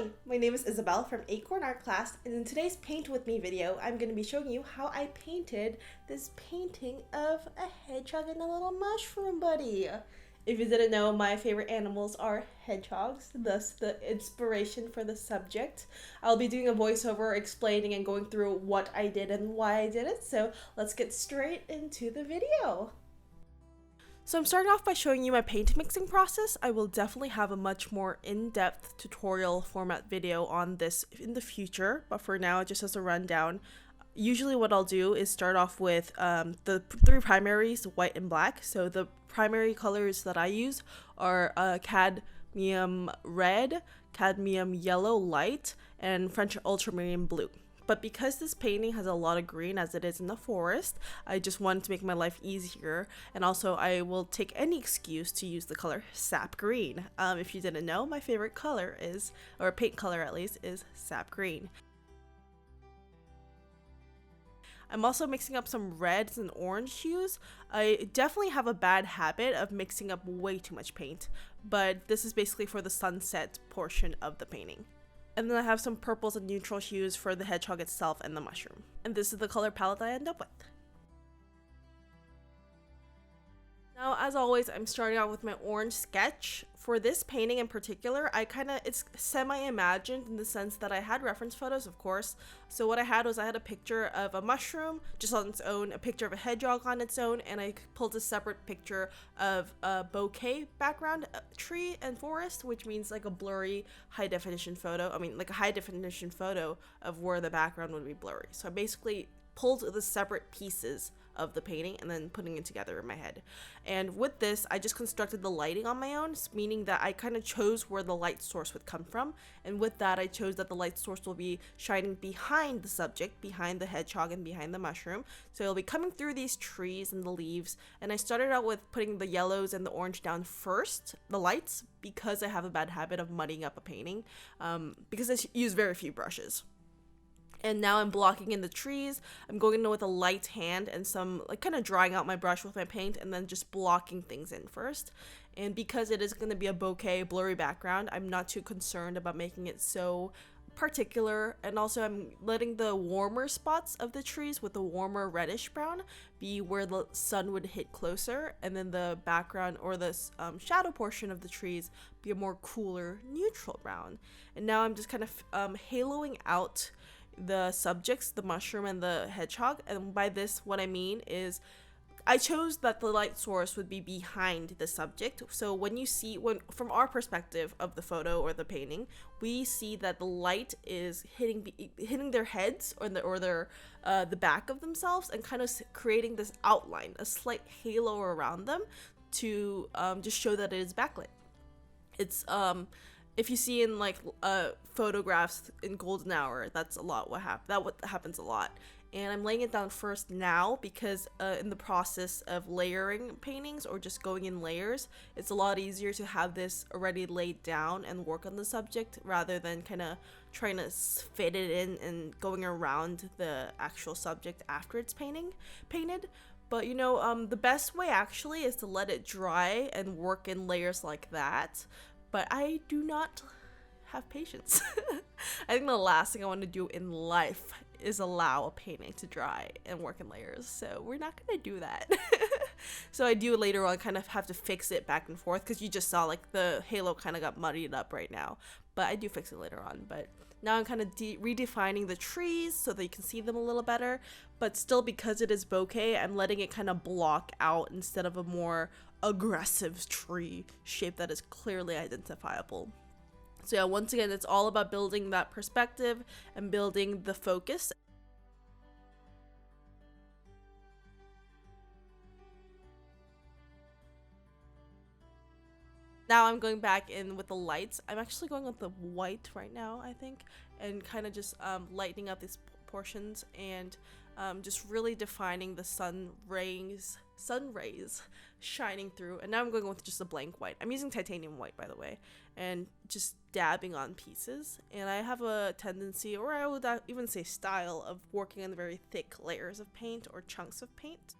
Hi, my name is Isabelle from Acorn Art Class, and in today's Paint With Me video, I'm going to be showing you how I painted this painting of a hedgehog and a little mushroom buddy. If you didn't know, my favorite animals are hedgehogs, thus the inspiration for the subject. I'll be doing a voiceover explaining and going through what I did and why I did it, so let's get straight into the video. So I'm starting off by showing you my paint mixing process. I will definitely have a much more in-depth tutorial format video on this in the future, but for now, just as a rundown, usually what I'll do is start off with the three primaries, white and black. So the primary colors that I use are cadmium red, cadmium yellow light, and French ultramarine blue. But because this painting has a lot of green as it is in the forest, I just wanted to make my life easier. And also I will take any excuse to use the color sap green. If you didn't know, my favorite color is, or paint color at least, is sap green. I'm also mixing up some reds and orange hues. I definitely have a bad habit of mixing up way too much paint, but this is basically for the sunset portion of the painting. And then I have some purples and neutral hues for the hedgehog itself and the mushroom. And this is the color palette I end up with. Now, as always, I'm starting out with my orange sketch. For this painting in particular, it's semi-imagined in the sense that I had reference photos, of course. So what I had was I had a picture of a mushroom just on its own, a picture of a hedgehog on its own, and I pulled a separate picture of a bouquet background, tree and forest, which means like a blurry high-definition photo. I mean, like a high-definition photo of where the background would be blurry. So I basically pulled the separate pieces of the painting and then putting it together in my head. And with this, I just constructed the lighting on my own, meaning that I kind of chose where the light source would come from. And with that, I chose that the light source will be shining behind the subject, behind the hedgehog and behind the mushroom. So it'll be coming through these trees and the leaves. And I started out with putting the yellows and the orange down first, the lights, because I have a bad habit of muddying up a painting, because I use very few brushes. And now I'm blocking in the trees. I'm going in with a light hand and some, like, kind of drying out my brush with my paint and then just blocking things in first. And because it is going to be a bokeh, blurry background, I'm not too concerned about making it so particular. And also I'm letting the warmer spots of the trees with the warmer reddish brown be where the sun would hit closer, and then the background or the shadow portion of the trees be a more cooler neutral brown. And now I'm just kind of haloing out the subjects, the mushroom and the hedgehog. And by this, what I mean is I chose that the light source would be behind the subject. So when from our perspective of the photo or the painting, we see that the light is hitting their heads or the back of themselves and kind of creating this outline, a slight halo around them to just show that it is backlit. It's if you see in like photographs in golden hour, that's a lot what happens a lot. And I'm laying it down first now because in the process of layering paintings or just going in layers, it's a lot easier to have this already laid down and work on the subject rather than kind of trying to fit it in and going around the actual subject after it's painted. But you know, the best way actually is to let it dry and work in layers like that. But I do not have patience. I think the last thing I want to do in life is allow a painting to dry and work in layers. So we're not going to do that. So I do later on kind of have to fix it back and forth because you just saw like the halo kind of got muddied up right now. But I do fix it later on. But now I'm kind of redefining the trees so that you can see them a little better. But still, because it is bokeh, I'm letting it kind of block out instead of a more aggressive tree shape that is clearly identifiable. So yeah, once again, it's all about building that perspective and building the focus. Now I'm going back in with the lights. I'm actually going with the white right now, I think, and kind of just lightening up these portions and just really defining the sun rays shining through. And now I'm going with just a blank white. I'm using titanium white, by the way, and just dabbing on pieces. And I have a tendency, or I would even say style, of working on very thick layers of paint or chunks of paint.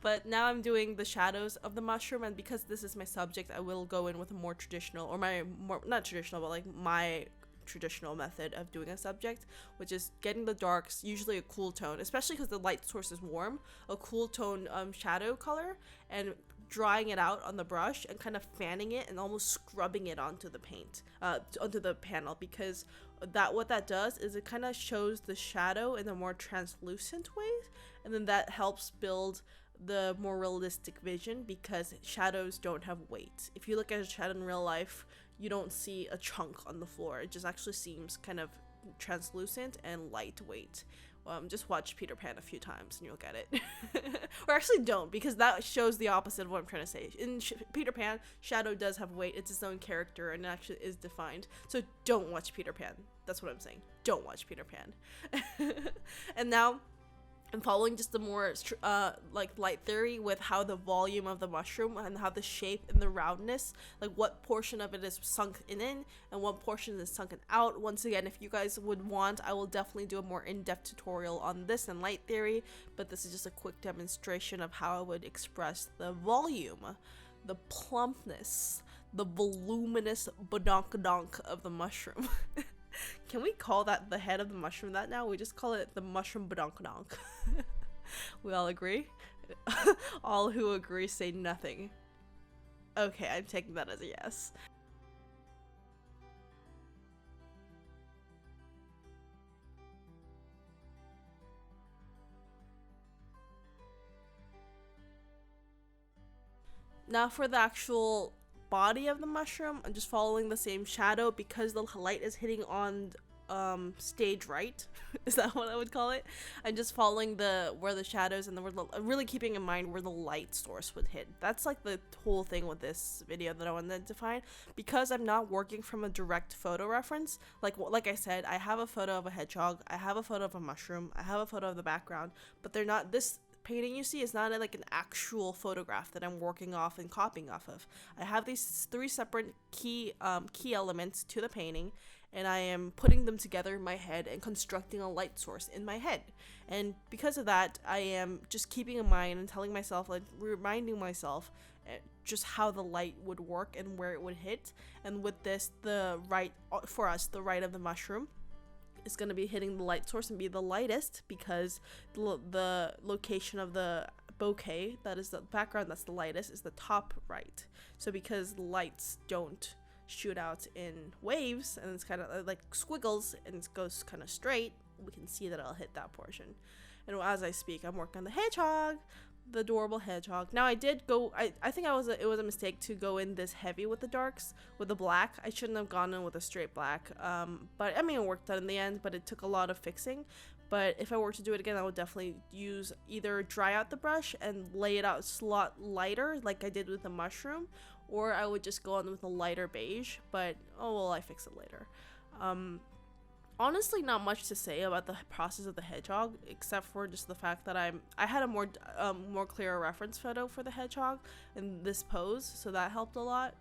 But now I'm doing the shadows of the mushroom, and because this is my subject, I will go in with a more traditional, or my more, not traditional, but like my traditional method of doing a subject, which is getting the darks, usually a cool tone, especially because the light source is warm, a cool tone shadow color, and drying it out on the brush and kind of fanning it and almost scrubbing it onto the paint, onto the panel, because what that does is it kind of shows the shadow in a more translucent way, and then that helps build the more realistic vision, because shadows don't have weight. If you look at a shadow in real life, you don't see a chunk on the floor. It just actually seems kind of translucent and lightweight. Just watch Peter Pan a few times and you'll get it. Or actually don't, because that shows the opposite of what I'm trying to say. In Peter Pan, shadow does have weight. It's its own character and it actually is defined. So don't watch Peter Pan. That's what I'm saying. Don't watch Peter Pan. And now I'm following just the more like light theory with how the volume of the mushroom and how the shape and the roundness, like what portion of it is sunk in and what portion is sunken out. Once again, if you guys would want, I will definitely do a more in-depth tutorial on this and light theory, but this is just a quick demonstration of how I would express the volume, the plumpness, the voluminous badonkadonk of the mushroom. Can we call that the head of the mushroom that now? We just call it the mushroom badonkadonk. We all agree? All who agree say nothing. Okay, I'm taking that as a yes. Now for the actual body of the mushroom, I'm just following the same shadow because the light is hitting on stage right. Is that what I would call it? I'm just following where the shadows and really keeping in mind where the light source would hit. That's like the whole thing with this video that I wanted to find, because I'm not working from a direct photo reference. Like I said, I have a photo of a hedgehog, I have a photo of a mushroom, I have a photo of the background, but they're not, this painting you see is not like an actual photograph that I'm working off and copying off of. I have these 3 separate key elements to the painting, and I am putting them together in my head and constructing a light source in my head. And because of that, I am just keeping in mind and telling myself, like reminding myself just how the light would work and where it would hit. And with this, the right of the mushroom is going to be hitting the light source and be the lightest, because the location of the bouquet, that is the background that's the lightest, is the top right. So because lights don't shoot out in waves and it's kind of like squiggles and it goes kind of straight, we can see that I'll hit that portion. And as I speak, I'm working on the hedgehog, the adorable hedgehog. Now I did go, I think it was a mistake to go in this heavy with the darks, with the black. I shouldn't have gone in with a straight black, but I mean it worked out in the end, but it took a lot of fixing. But if I were to do it again, I would definitely use either dry out the brush and lay it out a lot lighter like I did with the mushroom, or I would just go on with a lighter beige, but oh well, I fix it later. Honestly, not much to say about the process of the hedgehog, except for just the fact that I had a more clear reference photo for the hedgehog in this pose, so that helped a lot.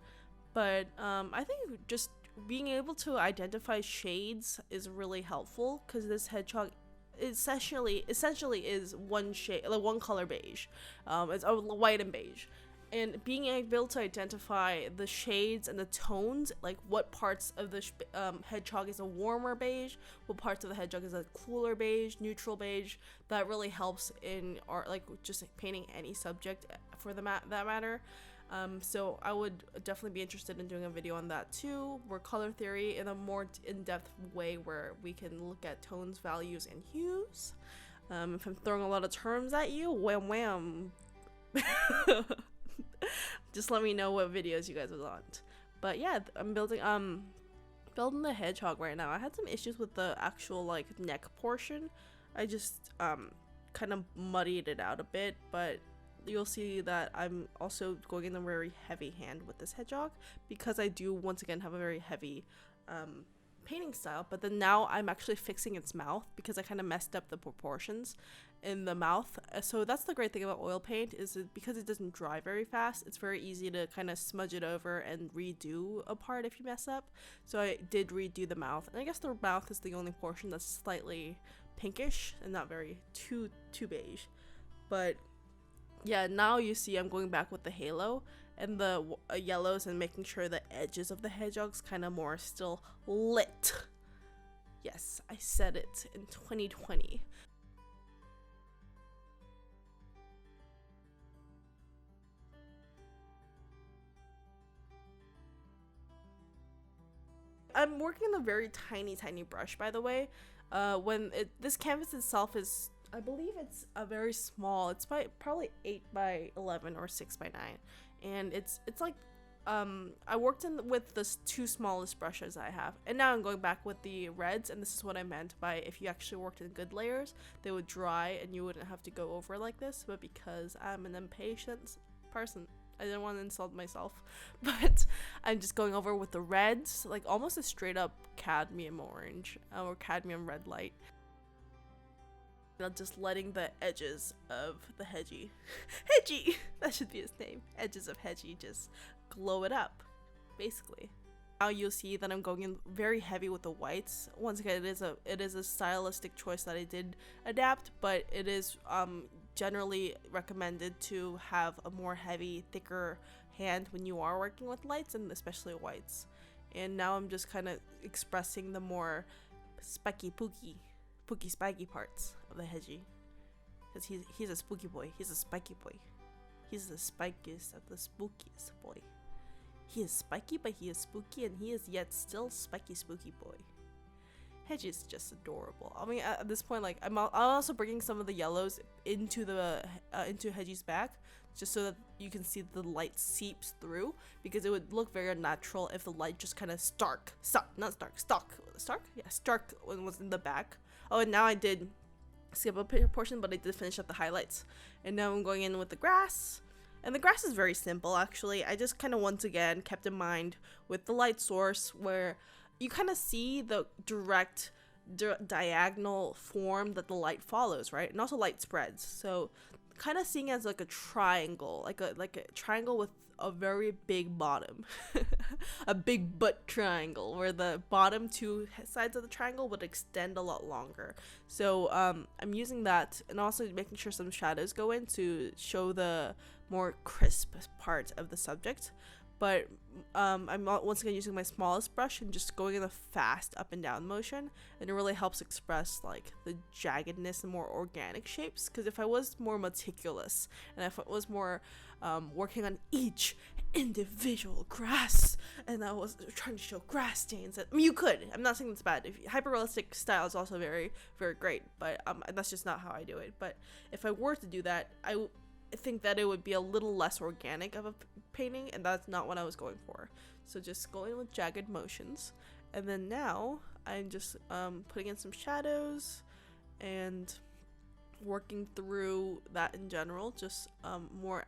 But I think just being able to identify shades is really helpful, because this hedgehog essentially is one shade, like one color beige. It's white and beige. And being able to identify the shades and the tones, like what parts of the hedgehog is a warmer beige, what parts of the hedgehog is a cooler beige, neutral beige, that really helps in art, like just painting any subject for that matter. So I would definitely be interested in doing a video on that too, where color theory in a more in-depth way, where we can look at tones, values, and hues. If I'm throwing a lot of terms at you, wham wham. Just let me know what videos you guys would want. But yeah, I'm building the hedgehog right now. I had some issues with the actual like neck portion. I just kind of muddied it out a bit, but you'll see that I'm also going in a very heavy hand with this hedgehog, because I do once again have a very heavy painting style. But then now I'm actually fixing its mouth, because I kind of messed up the proportions in the mouth. So that's the great thing about oil paint, is because it doesn't dry very fast, it's very easy to kind of smudge it over and redo a part if you mess up. So I did redo the mouth, and I guess the mouth is the only portion that's slightly pinkish and not very too beige. But Yeah, now you see I'm going back with the halo and the yellows and making sure the edges of the hedgehogs kind of more still lit. Yes, I said it in 2020. I'm working on a very tiny brush, by the way. This canvas itself is, I believe it's a very small. It's probably 8 by 11 or 6 by 9, and it's like, I worked with the two smallest brushes I have, and now I'm going back with the reds. And this is what I meant by if you actually worked in good layers, they would dry and you wouldn't have to go over like this. But because I'm an impatient person, I didn't want to insult myself, but I'm just going over with the reds, like almost a straight up cadmium orange or cadmium red light. Just letting the edges of the hedgie, that should be his name, edges of hedgie, just glow it up, basically. Now you'll see that I'm going in very heavy with the whites. Once again, it is a stylistic choice that I did adapt, but it is generally recommended to have a more heavy, thicker hand when you are working with lights, and especially whites. And now I'm just kind of expressing the more pooky spiky parts of the hedgie, because he's a spooky boy. He's a spiky boy. He's the spikiest of the spookiest boy. He is spiky, but he is spooky, and he is yet still spiky spooky boy. Hedgie is just adorable. I mean, at this point, like I'm also bringing some of the yellows into Hedgie's back, just so that you can see the light seeps through, because it would look very unnatural if the light just kind of stark when it was in the back. Oh, and now I did skip a portion, but I did finish up the highlights, and now I'm going in with the grass. And the grass is very simple, actually. I just kind of once again kept in mind with the light source where you kind of see the direct diagonal form that the light follows, right? And also light spreads. So kind of seeing it as like a triangle, like a triangle with a very big bottom. A big butt triangle where the bottom two sides of the triangle would extend a lot longer. So I'm using that, and also making sure some shadows go in to show the more crisp part of the subject. But I'm once again using my smallest brush and just going in a fast up and down motion, and it really helps express like the jaggedness and more organic shapes. Because if I was more meticulous, and if I was more working on each individual grass, and I was trying to show grass stains, I mean, you could. I'm not saying it's bad. Hyper-realistic style is also very, very great, but that's just not how I do it. But if I were to do that, I think that it would be a little less organic of a painting, and that's not what I was going for. So just going with jagged motions, and then now I'm just putting in some shadows and working through that in general, just more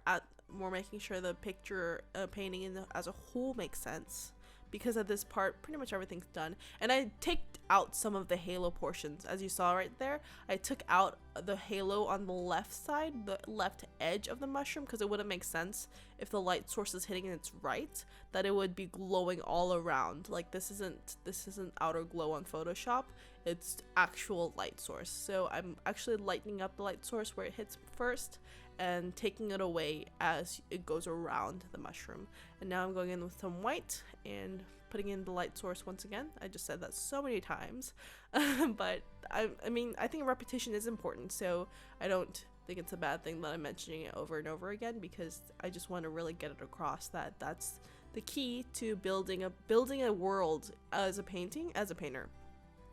making sure the picture painting as a whole makes sense, because at this part pretty much everything's done. And I take out some of the halo portions, as you saw right there. I took out the halo on the left side, the left edge of the mushroom, because it wouldn't make sense if the light source is hitting its right, that it would be glowing all around. Like this isn't outer glow on Photoshop, it's actual light source. So I'm actually lightening up the light source where it hits first, and taking it away as it goes around the mushroom. And now I'm going in with some white and putting in the light source once again. I just said that so many times, but I mean, I think repetition is important, so I don't think it's a bad thing that I'm mentioning it over and over again, because I just want to really get it across that that's the key to building a world as a painter,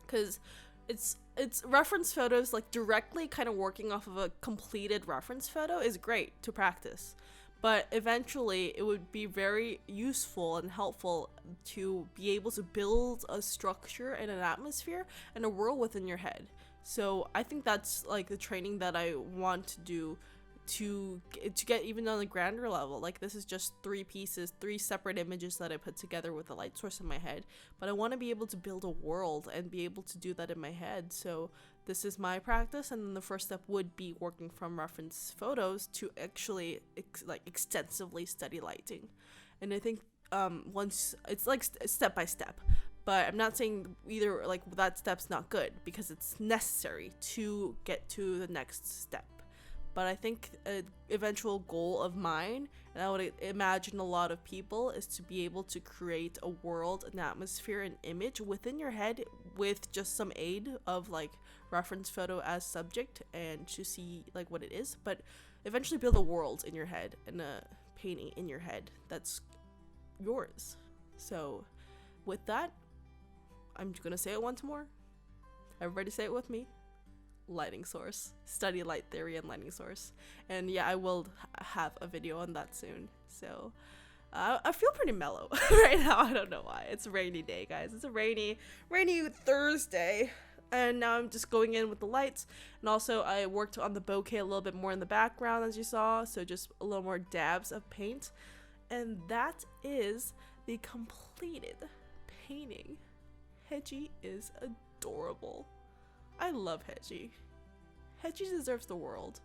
because it's reference photos, like directly kind of working off of a completed reference photo is great to practice, but eventually it would be very useful and helpful to be able to build a structure and an atmosphere and a world within your head. So I think that's like the training that I want to do to get even on a grander level. Like this is just three separate images that I put together with a light source in my head, but I want to be able to build a world and be able to do that in my head. So this is my practice, and then the first step would be working from reference photos to actually extensively study lighting. And I think once it's like step by step, but I'm not saying either like that step's not good, because it's necessary to get to the next step. but I think an eventual goal of mine, and I would imagine a lot of people, is to be able to create a world, an atmosphere, an image within your head with just some aid of like reference photo as subject and to see like what it is, but eventually build a world in your head and a painting in your head that's yours. So with that, I'm gonna say it once more. Everybody say it with me. Lighting source. Study light theory and lighting source. And yeah, I will have a video on that soon. So I feel pretty mellow right now. I don't know why. It's a rainy day, guys. It's a rainy Thursday. And now I'm just going in with the lights. And also I worked on the bouquet a little bit more in the background, as you saw. So just a little more dabs of paint. And that is the completed painting. Hedgie is adorable. I love Hedgie. Hedgie deserves the world.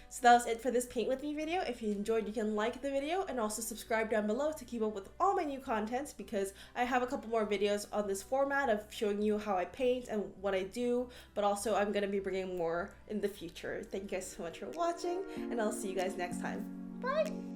So that was it for this Paint With Me video. If you enjoyed, you can like the video and also subscribe down below to keep up with all my new contents, because I have a couple more videos on this format of showing you how I paint and what I do, but also I'm going to be bringing more in the future. Thank you guys so much for watching, and I'll see you guys next time. Bye!